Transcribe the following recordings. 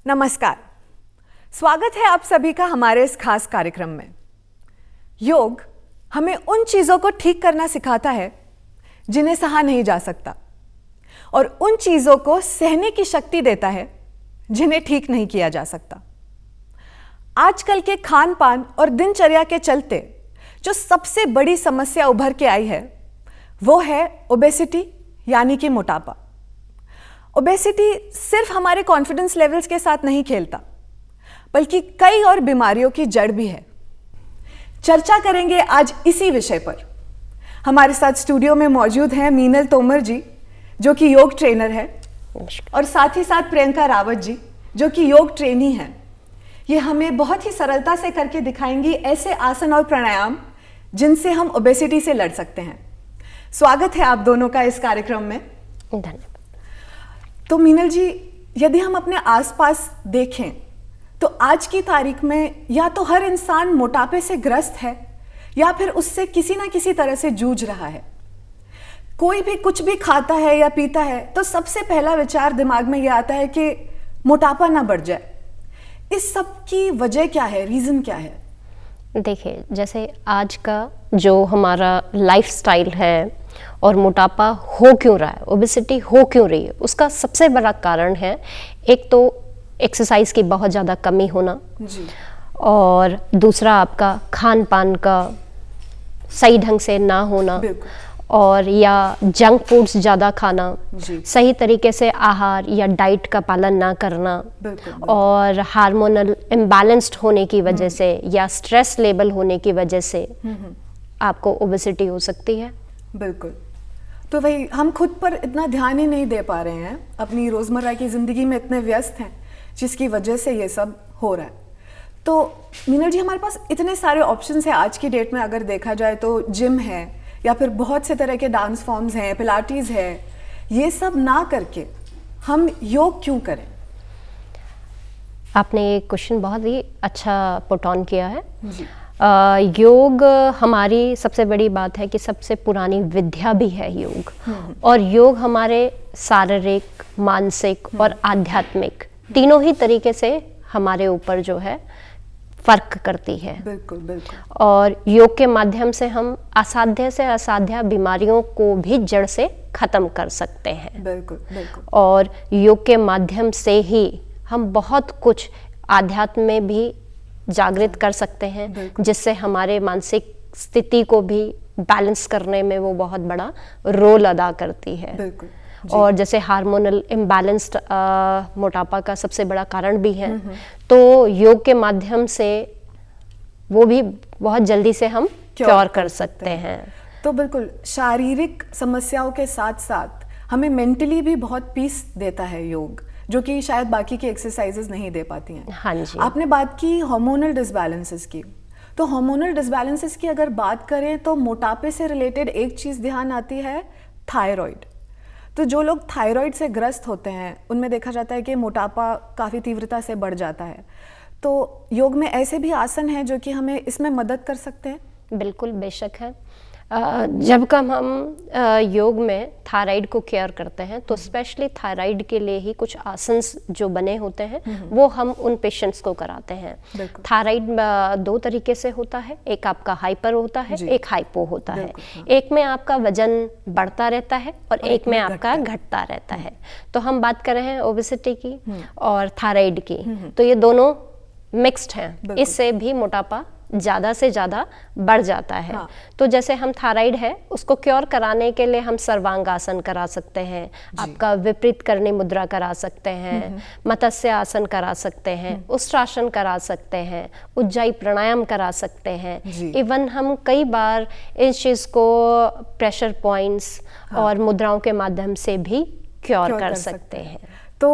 नमस्कार, स्वागत है आप सभी का हमारे इस खास कार्यक्रम में। योग हमें उन चीज़ों को ठीक करना सिखाता है जिन्हें सहा नहीं जा सकता, और उन चीज़ों को सहने की शक्ति देता है जिन्हें ठीक नहीं किया जा सकता। आजकल के खान पान और दिनचर्या के चलते जो सबसे बड़ी समस्या उभर के आई है वो है ओबेसिटी, यानी कि मोटापा। ओबेसिटी सिर्फ हमारे कॉन्फिडेंस लेवल्स के साथ नहीं खेलता, बल्कि कई और बीमारियों की जड़ भी है। चर्चा करेंगे आज इसी विषय पर। हमारे साथ स्टूडियो में मौजूद हैं मीनल तोमर जी, जो कि योग ट्रेनर है, और साथ ही साथ प्रियंका रावत जी, जो कि योग ट्रेनी हैं। ये हमें बहुत ही सरलता से करके दिखाएंगी ऐसे आसन और प्राणायाम जिनसे हम ओबेसिटी से लड़ सकते हैं। स्वागत है आप दोनों का इस कार्यक्रम में। धन्यवाद। तो मीनल जी, यदि हम अपने आसपास देखें तो आज की तारीख में या तो हर इंसान मोटापे से ग्रस्त है या फिर उससे किसी ना किसी तरह से जूझ रहा है। कोई भी कुछ भी खाता है या पीता है तो सबसे पहला विचार दिमाग में यह आता है कि मोटापा ना बढ़ जाए। इस सब की वजह क्या है, रीज़न क्या है? देखिए, जैसे आज का जो हमारा लाइफस्टाइल है और मोटापा हो क्यों रहा है, ओबेसिटी हो क्यों रही है, उसका सबसे बड़ा कारण है एक तो एक्सरसाइज की बहुत ज़्यादा कमी होना जी। और दूसरा आपका खान पान का सही ढंग से ना होना, और या जंक फूड्स ज़्यादा खाना, सही तरीके से आहार या डाइट का पालन ना करना, और हार्मोनल इम्बैलेंस्ड होने की वजह से या स्ट्रेस लेवल होने की वजह से आपको ओबेसिटी हो सकती है। बिल्कुल। तो वही, हम खुद पर इतना ध्यान ही नहीं दे पा रहे हैं, अपनी रोज़मर्रा की ज़िंदगी में इतने व्यस्त हैं जिसकी वजह से ये सब हो रहा है। तो मीनल जी, हमारे पास इतने सारे ऑप्शंस हैं आज की डेट में। अगर देखा जाए तो जिम है या फिर बहुत से तरह के डांस फॉर्म्स हैं, पिलाटीज है, ये सब ना करके हम योग क्यों करें? आपने ये क्वेश्चन बहुत ही अच्छा पुट ऑन किया है। योग हमारी सबसे बड़ी बात है कि सबसे पुरानी विद्या भी है योग, और योग हमारे शारीरिक, मानसिक और आध्यात्मिक तीनों ही तरीके से हमारे ऊपर जो है फर्क करती है। बिल्कुल बिल्कुल। और योग के माध्यम से हम असाध्य से असाध्य बीमारियों को भी जड़ से खत्म कर सकते हैं। बिल्कुल बिल्कुल। और योग के माध्यम से ही हम बहुत कुछ आध्यात्म में भी जागृत कर सकते हैं, जिससे हमारे मानसिक स्थिति को भी बैलेंस करने में वो बहुत बड़ा रोल अदा करती है। बिल्कुल। और जैसे हार्मोनल इम्बैलेंस्ड मोटापा का सबसे बड़ा कारण भी है, तो योग के माध्यम से वो भी बहुत जल्दी से हम क्योर कर सकते हैं। तो बिल्कुल, शारीरिक समस्याओं के साथ साथ हमें मेंटली भी बहुत पीस देता है योग, जो कि शायद बाकी की एक्सरसाइजेस नहीं दे पाती हैं। हाँ जी। आपने बात की हार्मोनल डिसबैलेंसेस की, तो हार्मोनल डिसबैलेंसेस की अगर बात करें तो मोटापे से रिलेटेड एक चीज़ ध्यान आती है, थायराइड। तो जो लोग थायराइड से ग्रस्त होते हैं उनमें देखा जाता है कि मोटापा काफ़ी तीव्रता से बढ़ जाता है। तो योग में ऐसे भी आसन हैं जो कि हमें इसमें मदद कर सकते हैं? बिल्कुल, बेशक है। जब कम हम योग में थायराइड को केयर करते हैं तो स्पेशली थायराइड के लिए ही कुछ आसन्स जो बने होते हैं वो हम उन पेशेंट्स को कराते हैं। थायराइड दो तरीके से होता है, एक आपका हाइपर होता है, एक हाइपो होता है। एक में आपका वजन बढ़ता रहता है और एक में आपका घटता रहता है। तो हम बात कर रहे हैं ओबेसिटी की और थायराइड की, तो ये दोनों मिक्स्ड हैं। इससे भी मोटापा ज़्यादा से ज़्यादा बढ़ जाता है। हाँ। तो जैसे हम थायराइड है उसको क्योर कराने के लिए हम सर्वांग आसन करा सकते हैं, आपका विपरीत करणी मुद्रा करा सकते हैं, मत्स्य आसन करा सकते हैं, उष्ट्रासन करा सकते हैं, उज्जाई प्राणायाम करा सकते हैं। इवन हम कई बार इस चीज़ को प्रेशर पॉइंट्स और मुद्राओं के माध्यम से भी क्योर कर सकते हैं। तो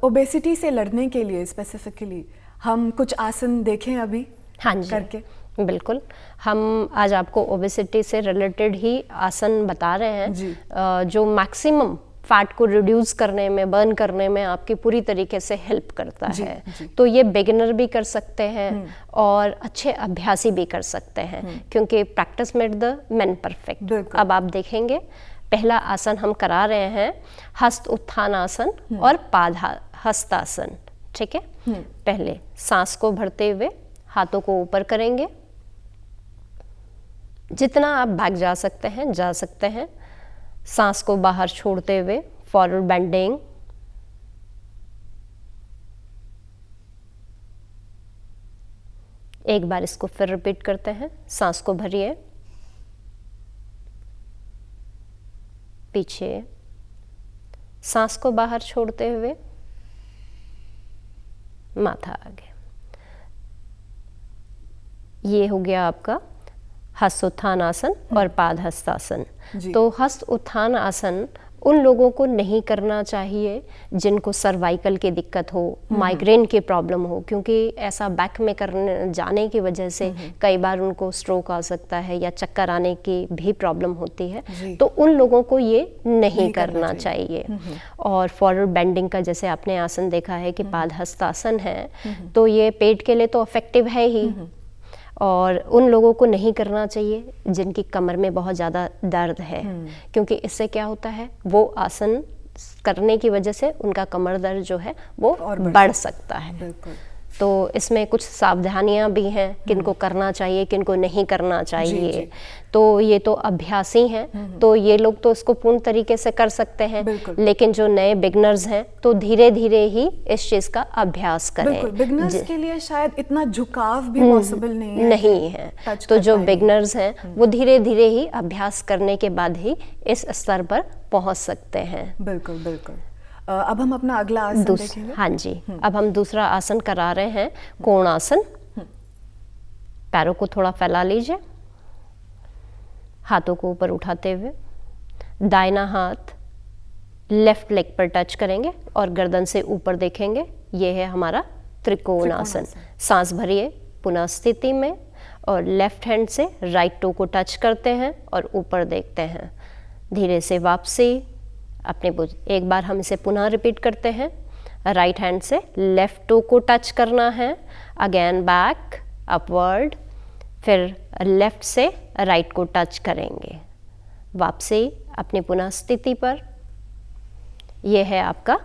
ओबेसिटी से लड़ने के लिए स्पेसिफिकली हम कुछ आसन देखें अभी? हाँ जी, करके बिल्कुल। हम आज आपको ओबेसिटी से रिलेटेड ही आसन बता रहे हैं जो मैक्सिमम फैट को रिड्यूस करने में, बर्न करने में आपकी पूरी तरीके से हेल्प करता है। तो ये बिगिनर भी कर सकते हैं और अच्छे अभ्यासी भी कर सकते हैं, क्योंकि practice made the man perfect. अब आप देखेंगे, पहला आसन हम करा रहे हैं हस्त उत्थान आसन और पाद हस्तासन। ठीक है। पहले सांस को भरते हुए हाथों को ऊपर करेंगे, जितना आप भाग जा सकते हैं जा सकते हैं। सांस को बाहर छोड़ते हुए फॉरवर्ड बेंडिंग, एक बार इसको फिर रिपीट करते हैं। सांस को भरिए, पीछे, सांस को बाहर छोड़ते हुए माथा आगे। ये हो गया आपका हस्त उत्थान आसन और पाद हस्तासन। तो हस्त उत्थान आसन उन लोगों को नहीं करना चाहिए जिनको सर्वाइकल की दिक्कत हो, माइग्रेन की प्रॉब्लम हो, क्योंकि ऐसा बैक में करने जाने की वजह से कई बार उनको स्ट्रोक आ सकता है या चक्कर आने की भी प्रॉब्लम होती है। तो उन लोगों को ये नहीं करना चाहिए। और फॉरवर्ड बेंडिंग का जैसे आपने आसन देखा है कि पाद हस्तासन है, तो ये पेट के लिए तो इफेक्टिव है ही, और उन लोगों को नहीं करना चाहिए जिनकी कमर में बहुत ज़्यादा दर्द है, क्योंकि इससे क्या होता है, वो आसन करने की वजह से उनका कमर दर्द जो है वो बढ़ सकता है। बिल्कुल। तो इसमें कुछ सावधानियां भी हैं, किनको करना चाहिए किनको नहीं करना चाहिए। जी। तो ये तो अभ्यासी हैं, तो ये लोग तो इसको पूर्ण तरीके से कर सकते हैं, लेकिन जो नए बिगनर्स हैं तो धीरे धीरे ही इस चीज का अभ्यास करें। बिल्कुल, बिगनर्स के लिए शायद इतना झुकाव भी पॉसिबल नहीं है। तो जो बिगनर्स हैं वो धीरे धीरे ही अभ्यास करने के बाद ही इस स्तर पर पहुंच सकते हैं। बिल्कुल बिल्कुल। अब हम अपना अगला आसन देखेंगे। हाँ जी, अब हम दूसरा आसन करा रहे हैं, कोणासन। पैरों को थोड़ा फैला लीजिए, हाथों को ऊपर उठाते हुए दाहिना हाथ लेफ्ट लेग पर टच करेंगे और गर्दन से ऊपर देखेंगे। ये है हमारा त्रिकोणासन। सांस भरिए पुनः स्थिति में, और लेफ्ट हैंड से राइट टो को टच करते हैं और ऊपर देखते हैं। धीरे से वापसी अपने एक बार हम इसे पुनः रिपीट करते हैं। राइट हैंड से लेफ्ट टो को टच करना है, अगेन बैक अपवर्ड, फिर लेफ्ट से राइट को टच करेंगे, वापसी अपनी पुनः स्थिति पर। यह है आपका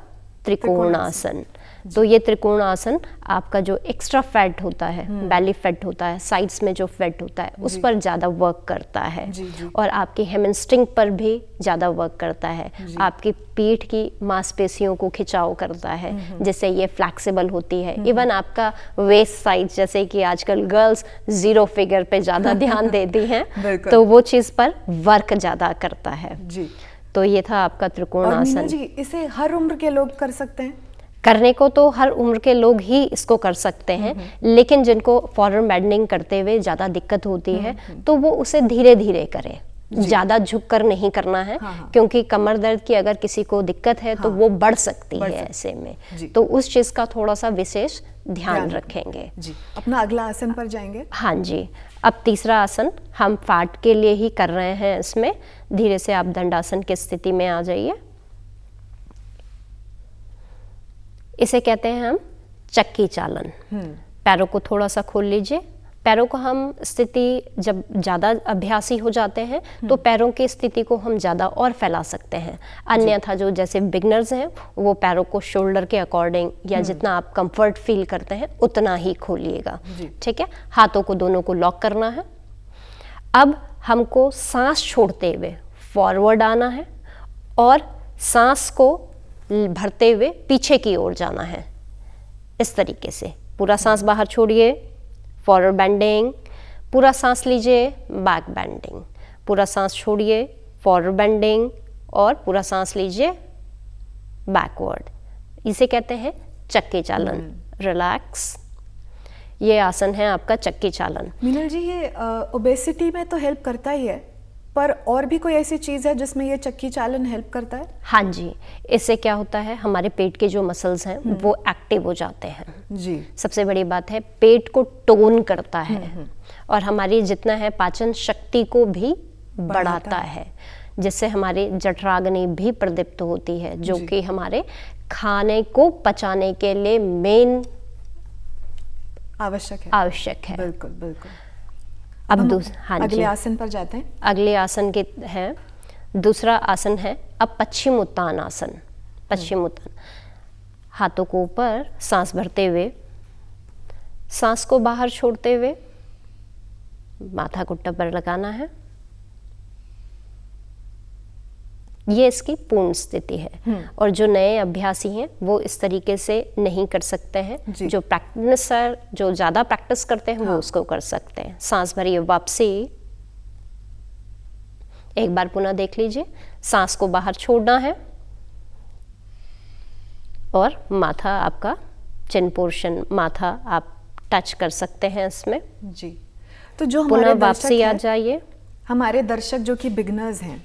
त्रिकोणासन। तो ये त्रिकोणासन आपका जो एक्स्ट्रा फैट होता है, बेली फैट होता है, साइड्स में जो फैट होता है उस पर ज़्यादा वर्क करता है, और आपकी हेमस्ट्रिंग पर भी ज़्यादा वर्क करता है। आपकी पीठ की मांसपेशियों को खिंचाव करता है, जिससे ये फ्लैक्सिबल होती है। इवन आपका वेस्ट साइज, जैसे कि आजकल गर्ल्स 0 फिगर पे ज़्यादा ध्यान देती हैं, तो वो चीज़ पर वर्क ज़्यादा करता है। तो ये था आपका त्रिकोणासन। जी, इसे हर उम्र के लोग कर सकते हैं? करने को तो हर उम्र के लोग ही इसको कर सकते हैं, लेकिन जिनको फॉरवर्ड बेंडिंग करते हुए ज़्यादा दिक्कत होती है तो वो उसे धीरे धीरे करें, ज़्यादा झुक कर नहीं करना है। क्योंकि कमर दर्द की अगर किसी को दिक्कत है तो वो बढ़ सकती है ऐसे में, तो उस चीज़ का थोड़ा सा विशेष ध्यान रखेंगे। अपना अगला आसन पर जाएंगे। हाँ जी, अब तीसरा आसन हम फैट के लिए ही कर रहे हैं। इसमें धीरे से आप दंडासन की स्थिति में आ जाइए। इसे कहते हैं हम चक्की चालन। पैरों को थोड़ा सा खोल लीजिए। पैरों को हम स्थिति जब ज़्यादा अभ्यासी हो जाते हैं तो पैरों की स्थिति को हम ज़्यादा और फैला सकते हैं। अन्यथा जो जैसे बिगनर्स हैं वो पैरों को शोल्डर के अकॉर्डिंग या जितना आप कंफर्ट फील करते हैं उतना ही खोलिएगा। ठीक है, हाथों को दोनों को लॉक करना है। अब हमको सांस छोड़ते हुए फॉरवर्ड आना है और सांस को भरते हुए पीछे की ओर जाना है। इस तरीके से पूरा सांस बाहर छोड़िए, फॉरवर्ड बेंडिंग, पूरा सांस लीजिए, बैक बेंडिंग, पूरा सांस छोड़िए, फॉरवर्ड बेंडिंग, और पूरा सांस लीजिए, बैकवर्ड। इसे कहते हैं चक्की चालन। रिलैक्स। ये आसन है आपका चक्की चालन। मीनल जी, ये ओबेसिटी में तो हेल्प करता ही है, पर और भी कोई ऐसी चीज़ है जिसमें ये चक्की चालन हेल्प करता है? हाँ जी, इससे क्या होता है, हमारे पेट के जो मसल्स हैं वो एक्टिव हो जाते हैं। जी। सबसे बड़ी बात है, पेट को टोन करता है और हमारी जितना है पाचन शक्ति को भी बढ़ाता है, जिससे हमारी जठराग्नि भी प्रदीप्त होती है, जो कि हमारे खाने को पचाने के लिए मेन आवश्यक है। बिल्कुल बिल्कुल। अब हाँ अगले आसन पर जाते हैं। अगले आसन के है, दूसरा आसन है अब पश्चिम उत्तान आसन। पश्चिम उत्तान, हाथों को ऊपर, सांस भरते हुए, सांस को बाहर छोड़ते हुए माथा घुटने पर लगाना है। ये इसकी पूर्ण स्थिति है। और जो नए अभ्यासी हैं वो इस तरीके से नहीं कर सकते हैं। जो प्रैक्टिसर, जो ज़्यादा प्रैक्टिस करते हैं, वो उसको कर सकते हैं। सांस भरिए, वापसी। एक बार पुनः देख लीजिए, सांस को बाहर छोड़ना है और माथा आपका, चिन पोर्शन, माथा आप टच कर सकते हैं इसमें जी। तो जो पुनः वापसी आ जाइए। हमारे दर्शक जो कि बिगनर्स हैं,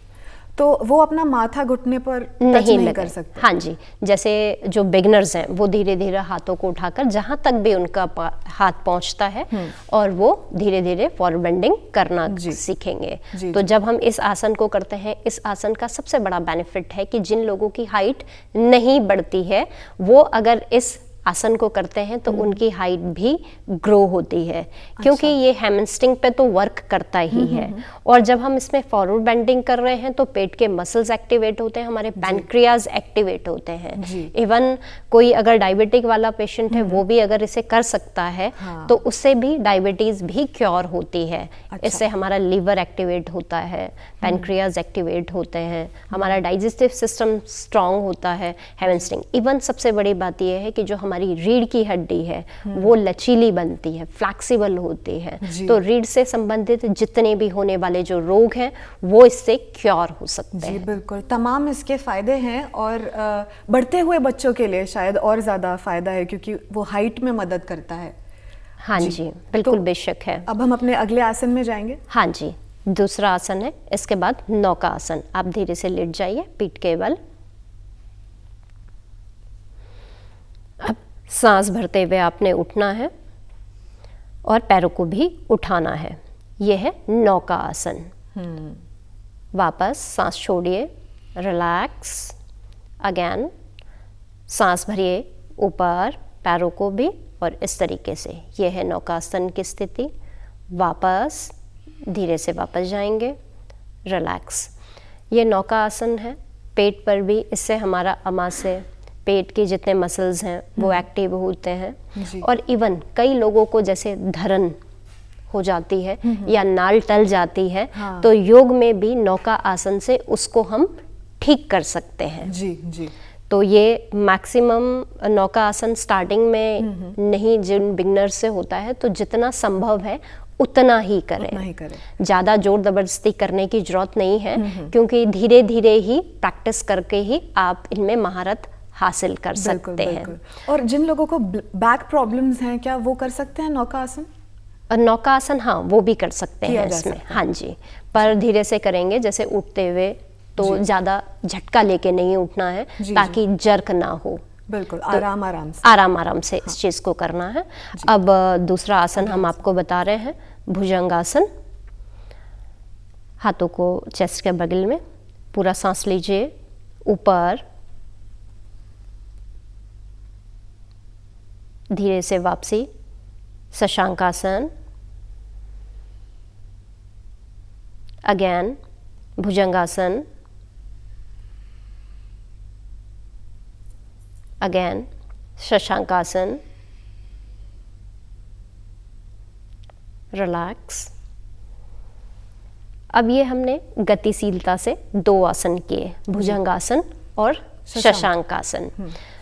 तो वो अपना माथा घुटने पर टच नहीं कर सकते। हाँ जी, जैसे जो बिगनर्स हैं वो धीरे धीरे हाथों को उठाकर जहाँ तक भी उनका हाथ पहुँचता है और वो धीरे धीरे फॉरवर्ड बेंडिंग करना सीखेंगे। तो जब हम इस आसन को करते हैं, इस आसन का सबसे बड़ा बेनिफिट है कि जिन लोगों की हाइट नहीं बढ़ती है वो अगर इस आसन को करते हैं तो उनकी हाइट भी ग्रो होती है। क्योंकि ये हैमस्ट्रिंग पे तो वर्क करता ही है। और जब हम इसमें फॉरवर्ड बेंडिंग कर रहे हैं तो पेट के मसल्स एक्टिवेट होते हैं, हमारे पैनक्रियाज एक्टिवेट होते हैं। इवन कोई अगर डायबिटिक वाला पेशेंट है वो भी अगर इसे कर सकता है तो उससे भी डायबिटीज भी क्योर होती है। इससे हमारा लीवर एक्टिवेट होता है, पैनक्रियाज एक्टिवेट होते हैं, हमारा डाइजेस्टिव सिस्टम स्ट्रांग होता है हैमस्ट्रिंग। इवन सबसे बड़ी बात यह है कि जो हमारी रीढ़ की हड्डी है वो लचीली बनती है, फ्लैक्सिबल होती है। तो रीढ़ से संबंधित जितने भी होने वाले जो रोग हैं वो इससे क्योर हो सकते हैं। जी बिल्कुल, तमाम इसके फायदे हैं। और बढ़ते हुए बच्चों के लिए शायद और ज़्यादा फायदा है क्योंकि वो हाइट में मदद करता है। हाँ जी बिल्कुल, तो बेशक है। अब हम अपने अगले आसन में जाएंगे। हाँ जी, दूसरा आसन है, इसके बाद नौका आसन। आप धीरे से लेट जाइए पीठ के बल। अब सांस भरते हुए आपने उठना है और पैरों को भी उठाना है। यह है नौका आसन। वापस सांस छोड़िए, रिलैक्स। अगेन सांस भरिए ऊपर, पैरों को भी, और इस तरीके से। यह है नौकासन की स्थिति। वापस धीरे से वापस जाएंगे, रिलैक्स। ये नौका आसन है। पेट पर भी इससे हमारा अमाशय, पेट के जितने मसल्स हैं वो एक्टिव होते हैं। और इवन कई लोगों को जैसे धरन हो जाती है या नाल टल जाती है, तो योग में भी नौका आसन से उसको हम ठीक कर सकते हैं। जी जी। तो ये मैक्सिमम नौका आसन स्टार्टिंग में नहीं, जिन बिगनर्स से होता है, तो जितना संभव है उतना ही करें। ज़्यादा जोर जबरदस्ती करने की जरूरत नहीं है, क्योंकि धीरे धीरे ही प्रैक्टिस करके ही आप इनमें महारत हासिल कर सकते हैं। और जिन लोगों को बैक प्रॉब्लम्स हैं, क्या वो कर सकते हैं नौका आसन? नौका आसन हाँ, वो भी कर सकते हैं इसमें। हाँ जी, पर धीरे से करेंगे। जैसे उठते हुए तो ज़्यादा झटका लेके नहीं उठना है, ताकि जर्क ना हो। बिल्कुल, तो आराम आराम से, आराम आराम से इस चीज़ को करना है। अब दूसरा आसन हम आपको बता रहे हैं, भुजंगासन। हाथों को चेस्ट के बगल में, पूरा सांस लीजिए ऊपर, धीरे से वापसी, शशांकासन। अगेन भुजंगासन। अगेन शशांकासन। रिलैक्स। अब ये हमने गतिशीलता से दो आसन किए, भुजंगासन और शशांकासन।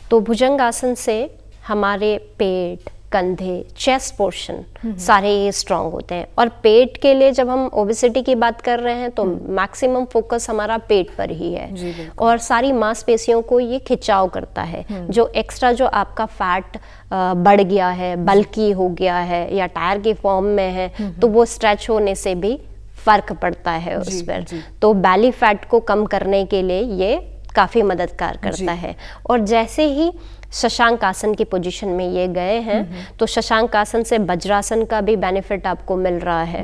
तो भुजंगासन से हमारे पेट, कंधे, चेस्ट पोर्शन सारे ये स्ट्रांग होते हैं। और पेट के लिए जब हम ओबेसिटी की बात कर रहे हैं तो मैक्सिमम फोकस हमारा पेट पर ही है। और सारी मांसपेशियों को ये खिंचाव करता है। जो एक्स्ट्रा जो आपका फैट बढ़ गया है, बल्की हो गया है या टायर के फॉर्म में है, तो वो स्ट्रेच होने से भी फर्क पड़ता है उस पर। तो बैली फैट को कम करने के लिए ये काफ़ी मददगार करता है। और जैसे ही शशांक आसन की पोजीशन में ये गए हैं, तो शशांक आसन से वज्रासन का भी बेनिफिट आपको मिल रहा है।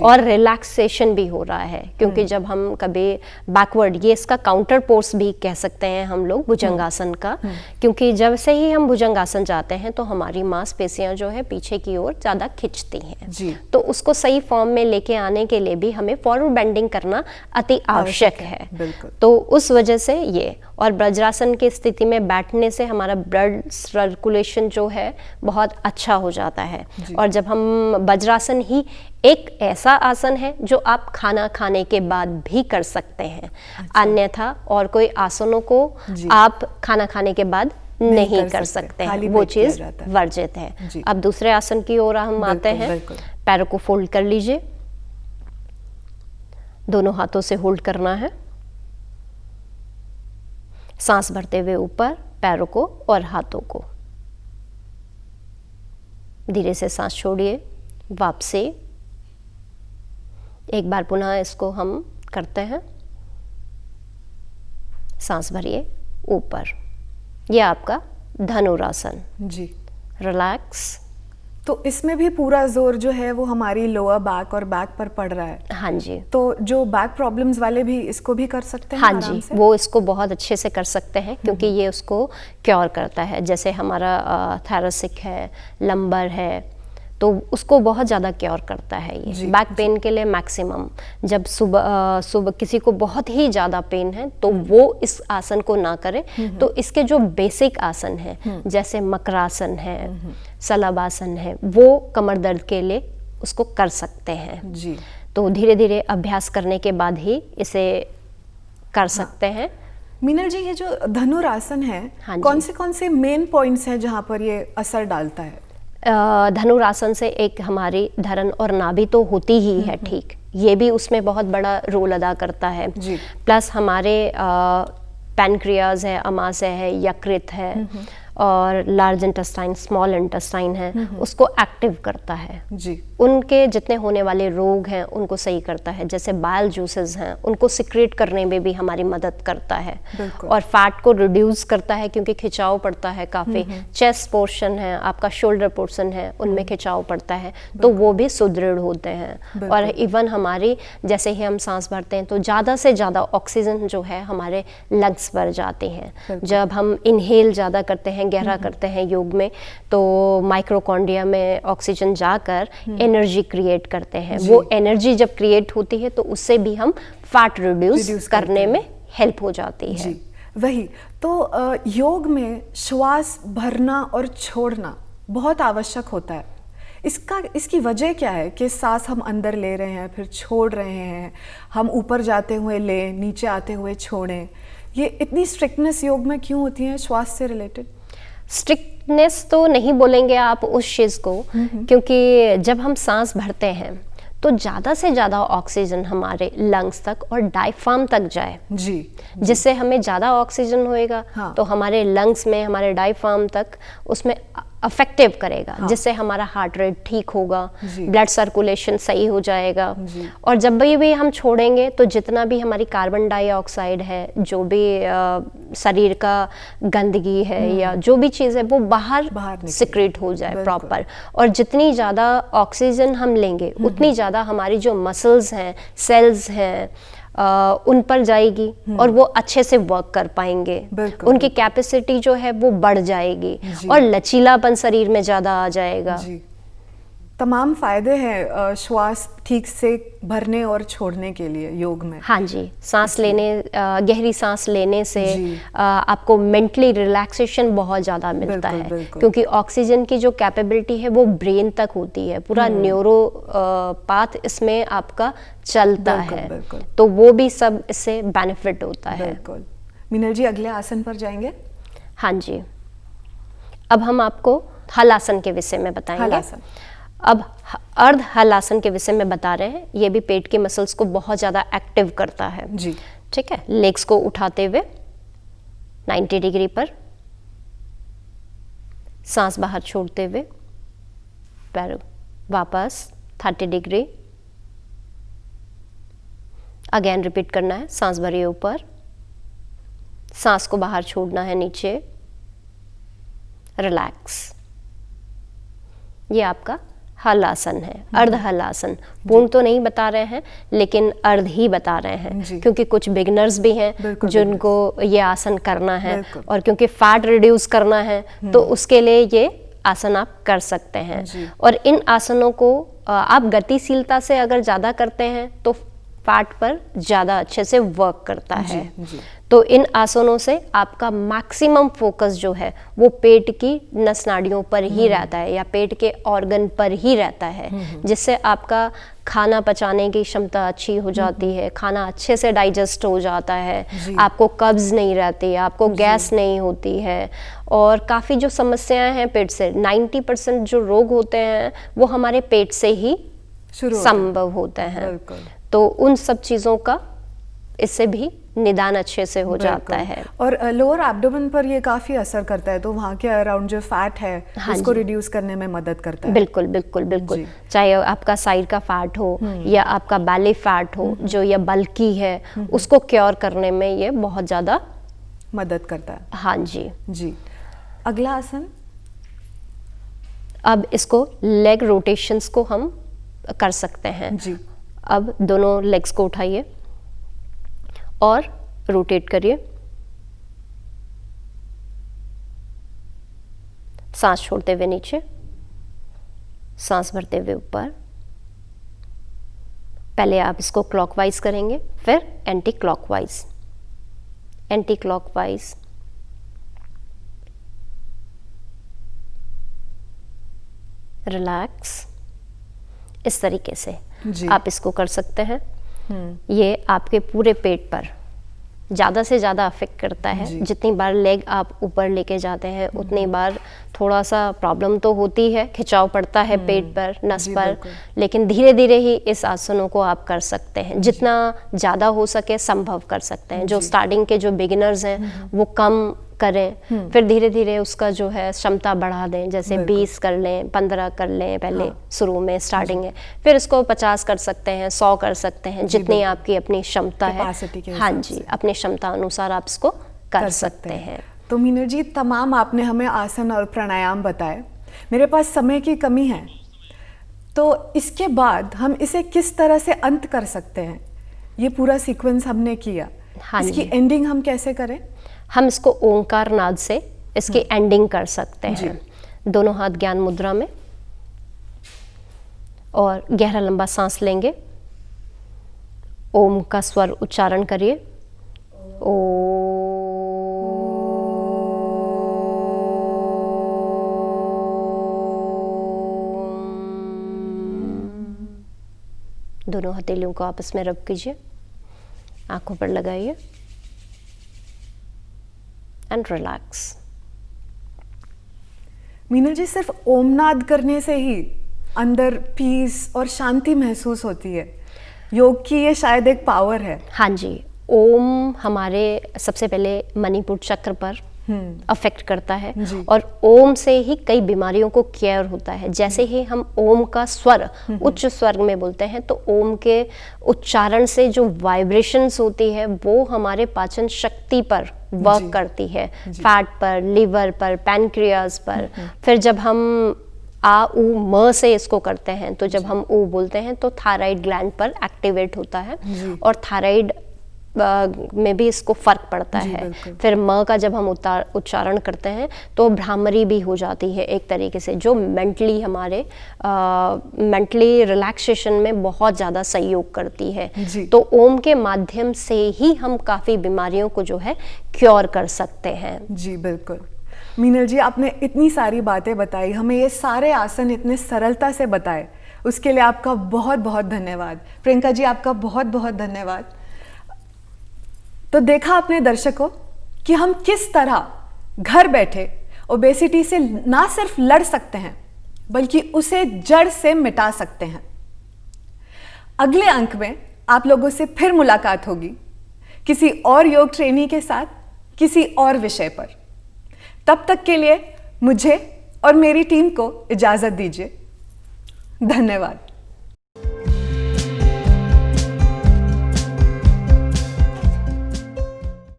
और रिलैक्सेशन भी हो रहा है, क्योंकि जब हम कभी बैकवर्ड, ये इसका काउंटर पोज भी कह सकते हैं हम लोग भुजंगासन का, क्योंकि जब से ही हम भुजंगासन जाते हैं तो हमारी मांसपेशियां जो है पीछे की ओर ज़्यादा खिंचती हैं। तो उसको सही फॉर्म में लेके आने के लिए भी हमें फॉरवर्ड बेंडिंग करना अति आवश्यक है। तो उस वजह से ये, और वज्रासन की स्थिति में बैठने से हमारा ब्लड सर्कुलेशन जो है बहुत अच्छा हो जाता है। और जब हम वज्रासन ही एक ऐसा आसन है जो आप खाना खाने के बाद भी कर सकते हैं। अन्यथा और कोई आसनों को आप खाना खाने के बाद नहीं कर सकते हैं, वो चीज वर्जित है। अब दूसरे आसन की ओर हम आते हैं। पैरों को फोल्ड कर लीजिए, दोनों हाथों से होल्ड करना है। सांस भरते हुए ऊपर पैरों को और हाथों को, धीरे से सांस छोड़िए, वापसी। एक बार पुनः इसको हम करते हैं। सांस भरिए ऊपर, यह आपका धनुरासन जी। रिलैक्स। तो इसमें भी पूरा जोर जो है वो हमारी लोअर बैक और बैक पर पड़ रहा है। हाँ जी। तो जो बैक प्रॉब्लम्स वाले भी इसको भी कर सकते हैं? हाँ आराम जी, से? वो इसको बहुत अच्छे से कर सकते हैं क्योंकि ये उसको क्योर करता है। जैसे हमारा थैरेसिक है, लंबर है, तो उसको बहुत ज़्यादा क्योर करता है ये। बैक पेन के लिए मैक्सिमम, जब सुबह किसी को बहुत ही ज़्यादा पेन है तो वो इस आसन को ना करे। तो इसके जो बेसिक आसन है जैसे मकरासन है, शलभासन है, वो कमर दर्द के लिए उसको कर सकते हैं जी। तो धीरे धीरे अभ्यास करने के बाद ही इसे कर सकते हैं। मीनल जी, ये जो धनुरासन है, हाँ कौन से मेन पॉइंट्स हैं जहाँ पर ये असर डालता है? धनुरासन से एक हमारी धरन और नाभि तो होती ही है, ठीक, ये भी उसमें बहुत बड़ा रोल अदा करता है। प्लस हमारे पैनक्रियाज है, अमाशय है, यकृत है और लार्ज इंटेस्टाइन, स्मॉल इंटेस्टाइन है, उसको एक्टिव करता है जी। उनके जितने होने वाले रोग हैं उनको सही करता है। जैसे बाइल जूसेस हैं, उनको सिक्रेट करने में भी हमारी मदद करता है। और फैट को रिड्यूस करता है क्योंकि खिंचाव पड़ता है काफ़ी। चेस्ट पोर्शन है, आपका शोल्डर पोर्शन है, उनमें खिंचाव पड़ता है तो वो भी सुदृढ़ होते हैं। और इवन हमारी जैसे ही हम सांस भरते हैं तो ज़्यादा से ज़्यादा ऑक्सीजन जो है हमारे लंग्स पर जाती हैं। जब हम इनहेल ज़्यादा करते हैं, गहरा करते हैं योग में, तो माइक्रोकॉन्ड्रिया में ऑक्सीजन जाकर एनर्जी क्रिएट करते हैं। वो एनर्जी जब क्रिएट होती है तो उससे भी हम फैट रिड्यूस करने में हेल्प हो जाती है। जी, वही तो योग में श्वास भरना और छोड़ना बहुत आवश्यक होता है। इसकी वजह क्या है कि सांस हम अंदर ले रहे हैं फिर छोड़ रहे हैं, हम ऊपर जाते हुए लें, नीचे आते हुए छोड़ें, ये इतनी स्ट्रिक्टनेस योग में क्यों होती है श्वास से रिलेटेड? स्ट्रिक्टनेस तो नहीं बोलेंगे आप उस चीज़ को, क्योंकि जब हम सांस भरते हैं तो ज़्यादा से ज़्यादा ऑक्सीजन हमारे लंग्स तक और डायफ्राम तक जाए जी। जिससे हमें ज़्यादा ऑक्सीजन होएगा तो हमारे लंग्स में, हमारे डायफ्राम तक उसमें अफेक्टिव करेगा, जिससे हमारा हार्ट रेट ठीक होगा, ब्लड सर्कुलेशन सही हो जाएगा। और जब भी हम छोड़ेंगे तो जितना भी हमारी कार्बन डाइऑक्साइड है, जो भी शरीर का गंदगी है या जो भी चीज़ है वो बाहर सिक्रेट हो जाए प्रॉपर। और जितनी ज़्यादा ऑक्सीजन हम लेंगे उतनी ज़्यादा हमारी जो मसल्स हैं, सेल्स हैं, उन पर जाएगी और वो अच्छे से वर्क कर पाएंगे। उनकी कैपेसिटी जो है वो बढ़ जाएगी और लचीलापन शरीर में ज़्यादा आ जाएगा। जी। तमाम फायदे हैं श्वास ठीक से भरने और छोड़ने के लिए योग में। हाँ जी, सांस लेने, गहरी सांस लेने से आपको मेंटली रिलैक्सेशन बहुत ज़्यादा मिलता है, क्योंकि ऑक्सीजन की जो कैपेबिलिटी है वो ब्रेन तक होती है, पूरा न्यूरो पाथ इसमें आपका चलता है, तो वो भी सब इससे बेनिफिट होता है। बिल्कुल। मीनल जी, अगले आसन पर जाएंगे? हाँ जी, अब हम आपको हलासन के विषय में बताएंगे। हलासन। अब अर्ध हलासन के विषय में बता रहे हैं। ये भी पेट के मसल्स को बहुत ज़्यादा एक्टिव करता है जी। ठीक है, लेग्स को उठाते हुए 90 डिग्री पर, सांस बाहर छोड़ते हुए पैर वापस 30 डिग्री, अगेन रिपीट करना है। सांस भरिए ऊपर, सांस को बाहर छोड़ना है नीचे, रिलैक्स। ये आपका हलासन है, अर्ध हलासन। पूर्ण तो नहीं बता रहे हैं लेकिन अर्ध ही बता रहे हैं, क्योंकि कुछ बिगिनर्स भी हैं जिनको ये आसन करना है और क्योंकि फैट रिड्यूस करना है तो उसके लिए ये आसन आप कर सकते हैं। और इन आसनों को आप गतिशीलता से अगर ज़्यादा करते हैं तो फैट पर ज़्यादा अच्छे से वर्क करता है। जी। तो इन आसनों से आपका मैक्सिमम फोकस जो है वो पेट की नस नाड़ियों पर ही रहता है या पेट के ऑर्गन पर ही रहता है, जिससे आपका खाना पचाने की क्षमता अच्छी हो जाती है, खाना अच्छे से डाइजेस्ट हो जाता है, आपको कब्ज नहीं रहती, आपको गैस नहीं होती है। और काफ़ी जो समस्याएं हैं पेट से, 90% जो रोग होते हैं वो हमारे पेट से ही संभव होते हैं। तो उन सब चीज़ों का इससे भी निदान अच्छे से हो जाता है। और लोअर एब्डोमेन पर ये काफी असर करता है, तो वहाँ के अराउंड जो फैट है उसको रिड्यूस करने में मदद करता है। बिल्कुल बिल्कुल बिल्कुल, चाहे आपका साइड का फैट हो या आपका बैली फैट हो जो या बल्कि है, उसको क्योर करने में ये बहुत ज्यादा मदद करता है। हाँ जी जी। अगला आसन, अब इसको लेग रोटेशंस को हम कर सकते हैं जी। अब दोनों लेग्स को उठाइए और रोटेट करिए, सांस छोड़ते हुए नीचे, सांस भरते हुए ऊपर। पहले आप इसको क्लॉकवाइज करेंगे, फिर anti clockwise, anti clockwise, relax. इस तरीके से आप इसको कर सकते हैं। ये आपके पूरे पेट पर ज़्यादा से ज़्यादा अफेक्ट करता है। जितनी बार लेग आप ऊपर लेके जाते हैं उतनी बार थोड़ा सा प्रॉब्लम तो होती है, खिंचाव पड़ता है पेट पर, नस पर, लेकिन धीरे धीरे ही इस आसनों को आप कर सकते हैं, जितना ज़्यादा हो सके संभव कर सकते हैं। जो स्टार्टिंग के जो बिगिनर्स हैं वो कम करें, फिर धीरे धीरे उसका जो है क्षमता बढ़ा दें, जैसे 20 कर लें, 15 कर लें पहले शुरू में स्टार्टिंग है, फिर इसको 50 कर सकते हैं, 100 कर सकते हैं, जितनी आपकी अपनी क्षमता है। हाँ जी, अपनी क्षमता अनुसार आप इसको कर सकते हैं। तो मीनू जी, तमाम आपने हमें आसन और प्राणायाम बताए। मेरे पास समय की कमी है, तो इसके बाद हम इसे किस तरह से अंत कर सकते हैं? ये पूरा सीक्वेंस हमने किया, इसकी एंडिंग हम कैसे करें? हम इसको ओंकार नाद से इसकी एंडिंग कर सकते हैं। दोनों हाथ ज्ञान मुद्रा में और गहरा लंबा सांस लेंगे। ओम का स्वर उच्चारण करिए। ओम। दोनों हथेलियों को आपस में रब कीजिए, आंखों पर लगाइए एंड रिलैक्स। मीनू जी, सिर्फ ओमनाद करने से ही अंदर पीस और शांति महसूस होती है? योग की ये शायद एक पावर है। हाँ जी, ओम हमारे सबसे पहले मणिपुर चक्र पर अफेक्ट करता है और ओम से ही कई बीमारियों को केयर होता है। जैसे ही हम ओम का स्वर उच्च स्वर में बोलते हैं तो ओम के उच्चारण से जो वाइब्रेशंस होती है वो हमारे पाचन शक्ति पर वर्क करती है, फैट पर, लिवर पर, पैनक्रियाज पर। फिर जब हम आ ऊ म से इसको करते हैं तो जब हम ऊ बोलते हैं तो थायराइड ग्लैंड पर एक्टिवेट होता है और थायराइड में भी इसको फर्क पड़ता है। फिर म का जब हम उच्चारण करते हैं तो भ्रामरी भी हो जाती है एक तरीके से, जो मेंटली हमारे मेंटली रिलैक्सेशन में बहुत ज़्यादा सहयोग करती है। तो ओम के माध्यम से ही हम काफ़ी बीमारियों को जो है क्योर कर सकते हैं। जी बिल्कुल। मीनल जी, आपने इतनी सारी बातें बताई, हमें ये सारे आसन इतने सरलता से बताए, उसके लिए आपका बहुत बहुत धन्यवाद। प्रियंका जी, आपका बहुत बहुत धन्यवाद। तो देखा आपने दर्शकों कि हम किस तरह घर बैठे ओबेसिटी से ना सिर्फ लड़ सकते हैं बल्कि उसे जड़ से मिटा सकते हैं। अगले अंक में आप लोगों से फिर मुलाकात होगी किसी और योग ट्रेनी के साथ, किसी और विषय पर। तब तक के लिए मुझे और मेरी टीम को इजाजत दीजिए। धन्यवाद।